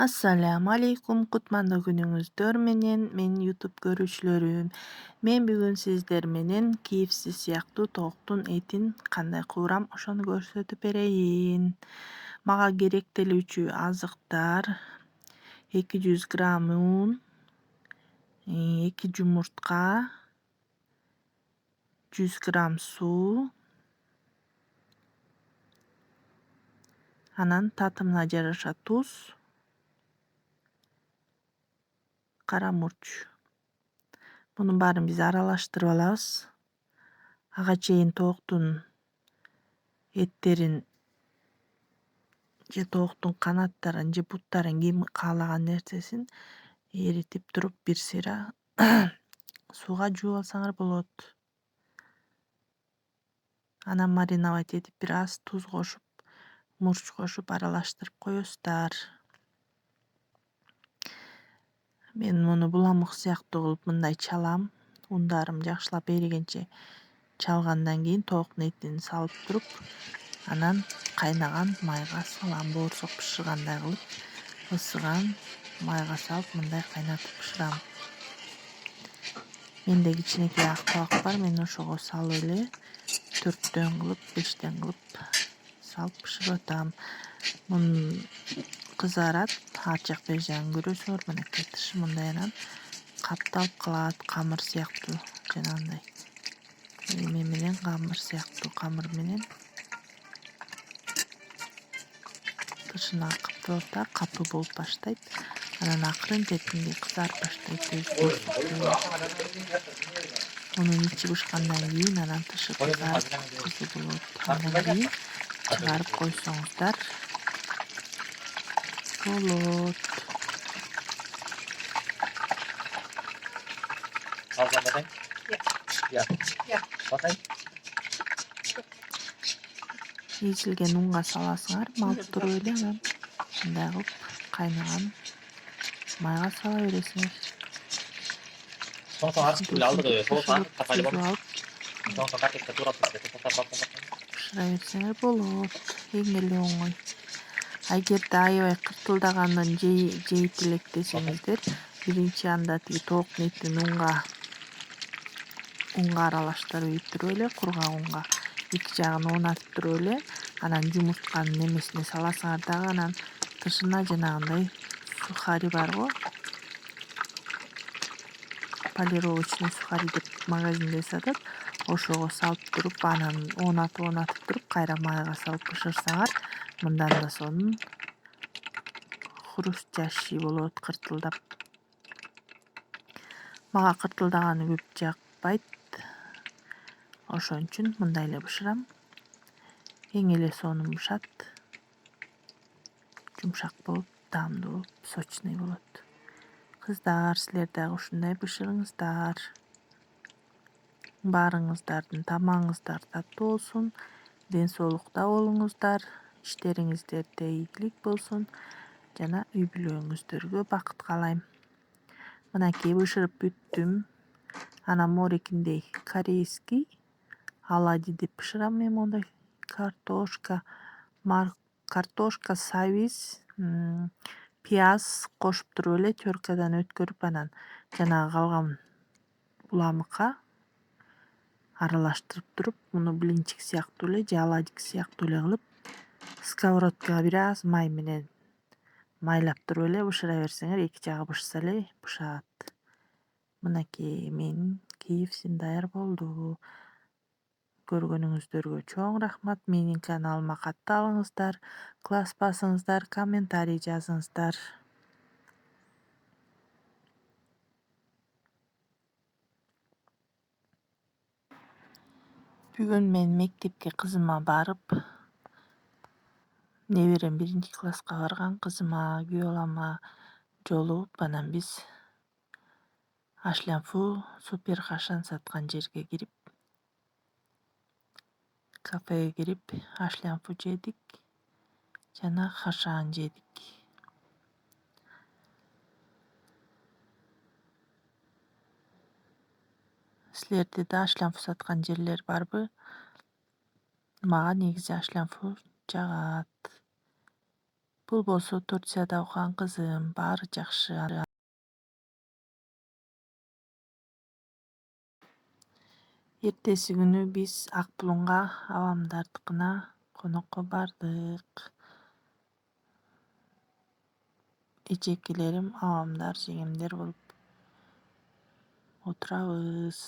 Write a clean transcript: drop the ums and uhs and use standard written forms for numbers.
Assalamu alaikum, kutmandуу күнүңүздөр менен менин YouTube көрүүчүлөрүм. Мен бүгүн сиздер менен KFC сыяктуу тооктун этин кандай куурам ошону көрсөтүп берейин. Мага керектелүүчү азыктар 200 грамм un, 2 жумуртка, 100 грамм суу, анан татымына жараша туз, кара мурч. Мунун баарын биз аралаштырып алабыз. Ага чейин тооктун эттерин же тооктун канаттарын же буттарын ким каалаган нерсесин эритип туруп бир сыйра сууга жууп алсаңар болот. Анан мариновать этип бир аз туз кошуп, мурч кошуп аралаштырып коесуздар. Мен муну буламык сыяктуу кылып мындай чалам. Ундарым жакшылап эригенче чалгандан кийин тооктун этин салып туруп, анан кайнаган майга салам. Боорсок бышыргандай кылып ысыган майга салып мындай кайнатып бышырам. Менде кичинекей ак табак бар, мен ошого салып эле 4төн кылып, 5тен кылып салып бышырып атам. Мунун кызарат, ар жак бери жагын көрөсүңөр, мынакей тышы мындай, анан капталып калат, камыр сыяктуу, жанагындай эме менен камыр сыяктуу, камыр менен тышына капталат да капы болуп баштайт. Анан акырын кетинде кызарып баштайт Мунун ичи бышкандан кийин анан тышы кызарып кызуу болот. Андан кийин чыгарып койсоңуздар болот. Езилген унга саласыңар, малып туруп эле анан мындай кылып кайнаган майга сала бересиңер. Бышыра берсеңер болот. Эң эле оңой. Эгерде аябай кыртылдаганын жейт элек десеңиздер, биринчи анда тиги тооктун этин унга аралаштырып ийип туруп эле, кургак унга эки жагын оонатып туруп эле, анан жумуртканын немесине саласыңар дагы, анан тышына жанагындай сухари барго, полировочный сухари деп магазинде сатат, ошого салып туруп, анан оонатып туруп, кайра майга салып бышырсаңар, мындан да сонун хрустящий болот, кыртылдап. Мага кыртылдаганы көп жакпайт, ошон үчүн мындай эле бышырам. Эң эле сонун бышат, жумшак болуп, даамдуу болуп, сочный болот. Кыздар, силер дагы ушундай бышырыңыздар. Баарыңыздардын тамагыңыздар таттуу болсун, ден соолукта болуңуздар, иштериңиздерде ийгилик болсун жана үй бүлөңүздөргө бакыт каалайм. Мынакей бышырып бүттүм. Анан морекиндей корейский оладьи деп бышырам мен мондай. Картошка, сабиз, пияз кошуп туруп эле теркадан өткөрүп, анан жанагы калган буламыкка аралаштырып туруп, муну блинчик сыяктуу эле же оладьик сыяктуу эле кылып, сковородкага бир аз май менен майлап туруп эле бышыра берсеңер, эки жагы бышса эле бышат. Мынакей менин KFC'м даяр болду. Көргөнүңүздөргө чоң рахмат. Менин каналыма катталыңыздар, класс басыңыздар, комментарий жазыңыздар. Бүгүн мен мектепке кызыма барып, неберем 1-класска барган, кызыма, күйөө балама жолугуп, анан биз ашлянфу супер кашан саткан жерге кирип, кафеге кирип, ашлянфу жедик жана хашаан жедик. Силерде да ашланфу саткан жерлер барбы? Мага негизи ашланфу жагат. Бул болсо Турцияда окуган кызым. Баары жакшы. Эртеси күнү биз Ак Булунга абамдардыкына конокко бардык. Эжекелерим, абамдар, жеңемдер болуп отурабыз.